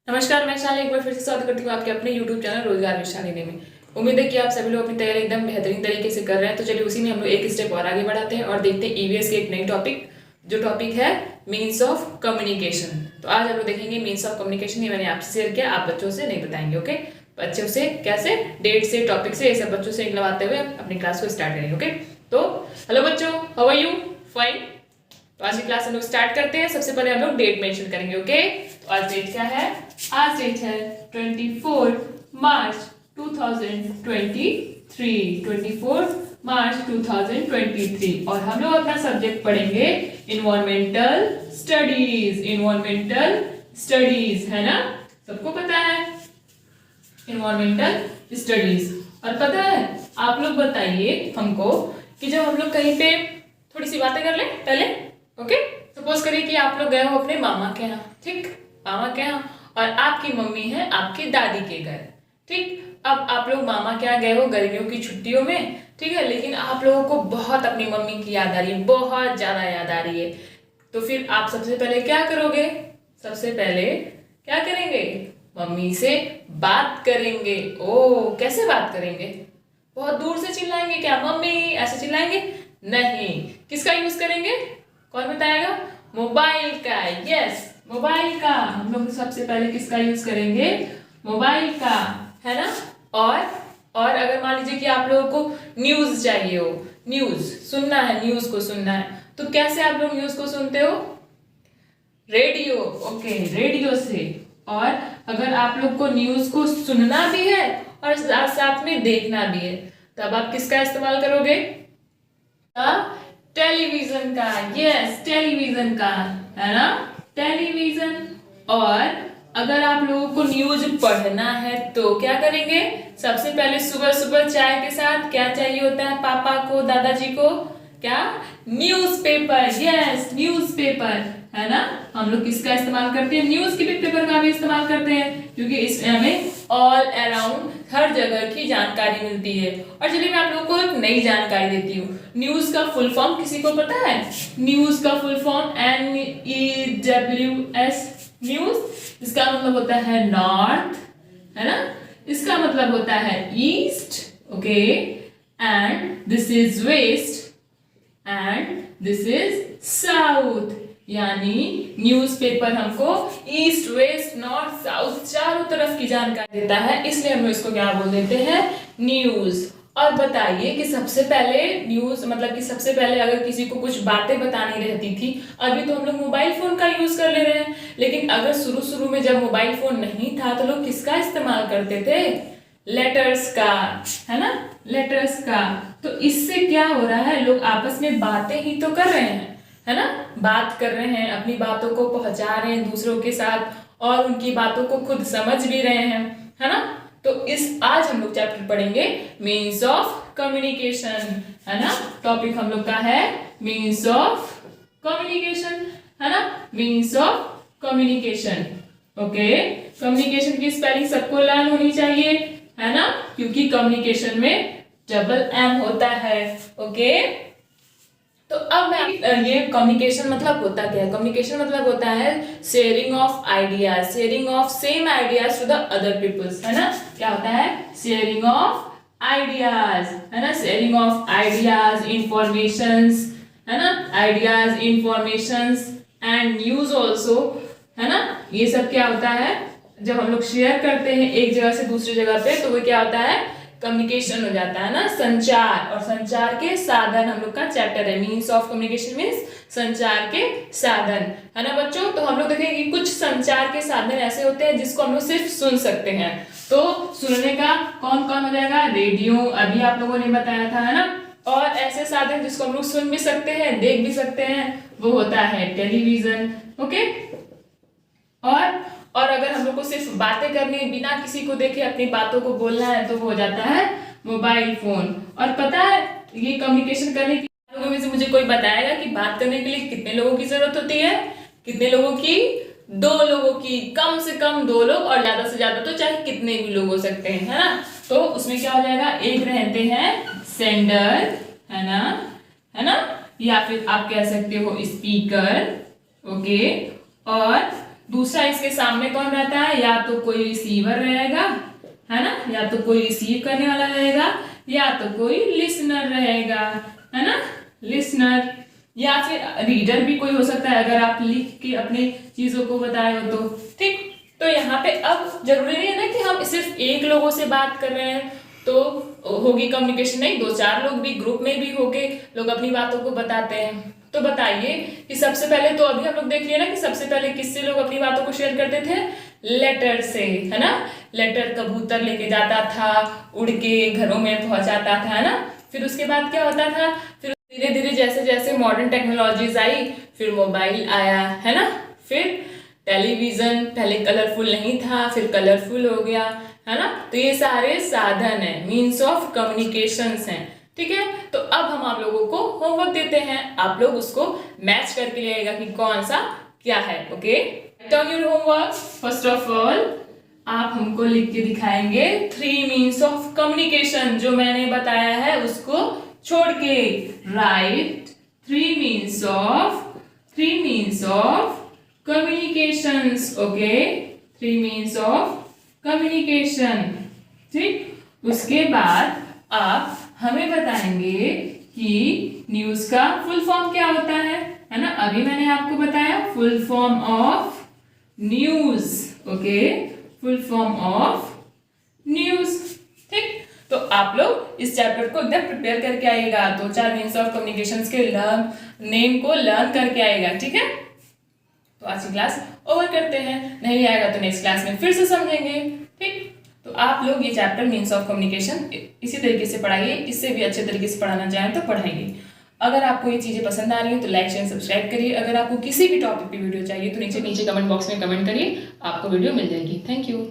नमस्कार, मैं शालिनी एक बार फिर से स्वागत करती हूँ आपके अपने YouTube चैनल रोजगार में शालिनी में। उम्मीद है कि आप सभी लोग अपनी तैयारी एकदम बेहतरीन तरीके से कर रहे हैं। तो चलिए उसी में हम लोग एक स्टेप और आगे बढ़ाते हैं और देखते हैं ईवीएस के एक नई टॉपिक, जो टॉपिक है मीन्स ऑफ कम्युनिकेशन। तो आज हम लोग देखेंगे मीन्स ऑफ कम्युनिकेशन। ये मैंने आपसे शेयर किया, आप बच्चों से नहीं बताएंगे। ओके, बच्चों से कैसे, डेट से, टॉपिक से, ये सब बच्चों से लगवाते हुए अपनी क्लास को स्टार्ट करेंगे। ओके, तो हेलो बच्चों, हाउ आर यू? फाइन। तो आज की क्लास हम लोग स्टार्ट करते हैं। सबसे पहले हम लोग डेट मेंशन करेंगे। ओके, तो आज डेट क्या है? आज डेट है 24 मार्च 2023। 24 मार्च 2023 और हम लोग अपना सब्जेक्ट पढ़ेंगे इन्वायरमेंटल स्टडीज। इन्वायरमेंटल स्टडीज है ना, सबको पता है इन्वायरमेंटल स्टडीज। और पता है, आप लोग बताइए हमको कि जब हम लोग कहीं पे थोड़ी सी बातें कर लें पहले। ओके, सपोज करिए कि आप लोग गए हो अपने मामा के यहाँ, ठीक, मामा के यहाँ, और आपकी मम्मी है आपकी दादी के घर, ठीक। अब आप लोग मामा के यहाँ गए हो गर्मियों की छुट्टियों में, ठीक है, लेकिन आप लोगों को बहुत अपनी मम्मी की याद आ रही है, बहुत ज्यादा याद आ रही है। तो फिर आप सबसे पहले क्या करोगे? सबसे पहले क्या करेंगे? मम्मी से बात करेंगे। ओ, कैसे बात करेंगे? बहुत दूर से चिल्लाएंगे क्या? मम्मी ऐसे चिल्लाएंगे? नहीं, किसका यूज करेंगे? कौन बताएगा? मोबाइल का। यस, मोबाइल का। हम लोग सबसे पहले किसका यूज करेंगे? मोबाइल का, है ना। और अगर मान लीजिए कि आप लोगों को न्यूज चाहिए हो, न्यूज सुनना है, न्यूज को सुनना है, तो कैसे आप लोग न्यूज को सुनते हो? रेडियो। ओके, रेडियो से। और अगर आप लोग को न्यूज को सुनना भी है और साथ साथ में देखना भी है, तब आप किसका इस्तेमाल करोगे? टेलीविजन का। यस, टेलीविजन का, है ना, टेलीविजन। और अगर आप लोगों को न्यूज पढ़ना है तो क्या करेंगे? सबसे पहले सुबह सुबह चाय के साथ क्या चाहिए होता है पापा को, दादाजी को? क्या? न्यूज़पेपर। यस, न्यूज़पेपर, है ना। हम लोग किसका इस्तेमाल करते हैं? न्यूज के पेपर का भी इस्तेमाल करते हैं, क्योंकि इसमें हमें ऑल अराउंड हर जगह की जानकारी मिलती है। और चलिए मैं आप लोगों को एक नई जानकारी देती हूँ। न्यूज का फुल फॉर्म किसी को पता है? न्यूज का फुल फॉर्म NEWS, न्यूज। इसका मतलब होता है नॉर्थ, है ना। इसका मतलब होता है east, okay, and this is west and this is south. यानी न्यूज़पेपर हमको ईस्ट, वेस्ट, नॉर्थ, साउथ चारों तरफ की जानकारी देता है, इसलिए हम इसको क्या बोल देते हैं? न्यूज। और बताइए कि सबसे पहले न्यूज मतलब कि सबसे पहले अगर किसी को कुछ बातें बतानी रहती थी, अभी तो हम लोग मोबाइल फोन का यूज कर ले रहे हैं, लेकिन अगर शुरू में जब मोबाइल फोन नहीं था तो लोग किसका इस्तेमाल करते थे? लेटर्स का, है ना, लेटर्स का। तो इससे क्या हो रहा है? लोग आपस में बातें ही तो कर रहे हैं, है ना, बात कर रहे हैं, अपनी बातों को पहुंचा रहे हैं दूसरों के साथ, और उनकी बातों को खुद समझ भी रहे हैं, है ना। तो आज हम लोग चैप्टर पढ़ेंगे मीन्स ऑफ कम्युनिकेशन, है ना। टॉपिक हम लोग का है मीन्स ऑफ कम्युनिकेशन, है ना, means of communication. Okay, communication की स्पेलिंग सबको लर्न होनी चाहिए, है ना, क्योंकि कम्युनिकेशन में डबल M होता है। ओके, तो अब मैं ये कम्युनिकेशन मतलब होता क्या है? कम्युनिकेशन मतलब होता है sharing of ideas, sharing of same ideas to the other peoples, है ना। क्या होता है? शेयरिंग ऑफ आइडियाज, है ना, शेयरिंग ऑफ आइडियाज, इंफॉर्मेशंस, है ना, ideas, informations and news also, है ना। ये सब क्या होता है? जब हम लोग शेयर करते हैं एक जगह से दूसरी जगह पे, तो वो क्या होता है? कम्युनिकेशन हो जाता है ना, संचार। और संचार के साधन हम लोग का चैप्टर है। मीन्स ऑफ कम्युनिकेशन मीन्स संचार के साधन, है ना बच्चों। तो हम लोग देखेंगे कि कुछ संचार के साधन ऐसे होते हैं जिसको हम लोग सिर्फ सुन सकते हैं। तो सुनने का कौन कौन हो जाएगा? रेडियो, अभी आप लोगों ने बताया था, है ना। और ऐसे साधन जिसको हम लोग सुन भी सकते हैं, देख भी सकते हैं, वो होता है टेलीविजन। ओके, और अगर हम लोग को सिर्फ बातें करनी है, बिना किसी को देखे अपनी बातों को बोलना है, तो वो हो जाता है मोबाइल फोन। और पता है, ये कम्युनिकेशन करने के लोगों में से मुझे कोई बताएगा कि बात करने के लिए कितने लोगों की जरूरत होती है? कितने लोगों की? 2 लोगों की, कम से कम 2 लोग, और ज्यादा से ज्यादा तो चाहे कितने भी लोग हो सकते हैं, है ना। तो उसमें क्या हो जाएगा? एक रहते हैं सेंडर, है ना, या फिर आप कह सकते हो स्पीकर, ओके, और दूसरा इसके सामने कौन रहता है, या तो कोई रिसीवर रहेगा, है ना, या तो कोई रिसीव करने वाला रहेगा, या तो कोई लिसनर रहेगा, है ना, लिसनर, या फिर रीडर भी कोई हो सकता है अगर आप लिख के अपने चीजों को बताए हो तो। ठीक, तो यहाँ पे अब जरूरी नहीं है ना कि हम सिर्फ एक लोगों से बात कर रहे हैं तो होगी कम्युनिकेशन, नहीं, 2-4 लोग भी ग्रुप में भी होके लोग अपनी बातों को बताते हैं। तो बताइए कि सबसे पहले तो अभी हम लोग देख लिए ना कि सबसे पहले किससे लोग अपनी बातों को शेयर करते थे, लेटर से, है ना, लेटर कबूतर लेके जाता था, उड़ के घरों में पहुंचाता था, है ना। फिर उसके बाद क्या होता था, फिर धीरे धीरे जैसे जैसे मॉडर्न टेक्नोलॉजीज आई, फिर मोबाइल आया, है ना, फिर टेलीविजन, पहले कलरफुल नहीं था फिर कलरफुल हो गया, है ना। तो ये सारे साधन है, मीन्स ऑफ कम्युनिकेशंस हैं, ठीक है। तो अब हम आप लोगों को होमवर्क देते हैं, आप लोग उसको मैच करके लिएगा कि कौन सा क्या है। Okay, turn your homework. First of all आप हमको लिख के दिखाएंगे 3 मीन्स ऑफ कम्युनिकेशन, जो मैंने बताया है उसको छोड़ के। Right 3 means of communications. Okay, 3 means of communication. ठीक, उसके बाद आप हमें बताएंगे कि न्यूज का फुल फॉर्म क्या होता है ना। अभी मैंने आपको बताया full form of news. Okay, full form of news. ठीक, तो आप लोग इस चैप्टर को एकदम प्रिपेयर करके आइएगा, 2-4 मीन्स ऑफ कम्युनिकेशंस के नेम को लर्न करके आइएगा, ठीक है। तो आज की क्लास ओवर करते हैं, नहीं आएगा तो नेक्स्ट क्लास में फिर से समझेंगे। ठीक, तो आप लोग ये चैप्टर मीन्स ऑफ कम्युनिकेशन इसी तरीके से पढ़ाइए, इससे भी अच्छे तरीके से पढ़ाना चाहें तो पढ़ाइए। अगर आपको ये चीज़ें पसंद आ रही हैं तो लाइक शेयर सब्सक्राइब करिए। अगर आपको किसी भी टॉपिक पे वीडियो चाहिए तो नीचे कमेंट बॉक्स में कमेंट करिए, आपको वीडियो मिल जाएगी। Thank you.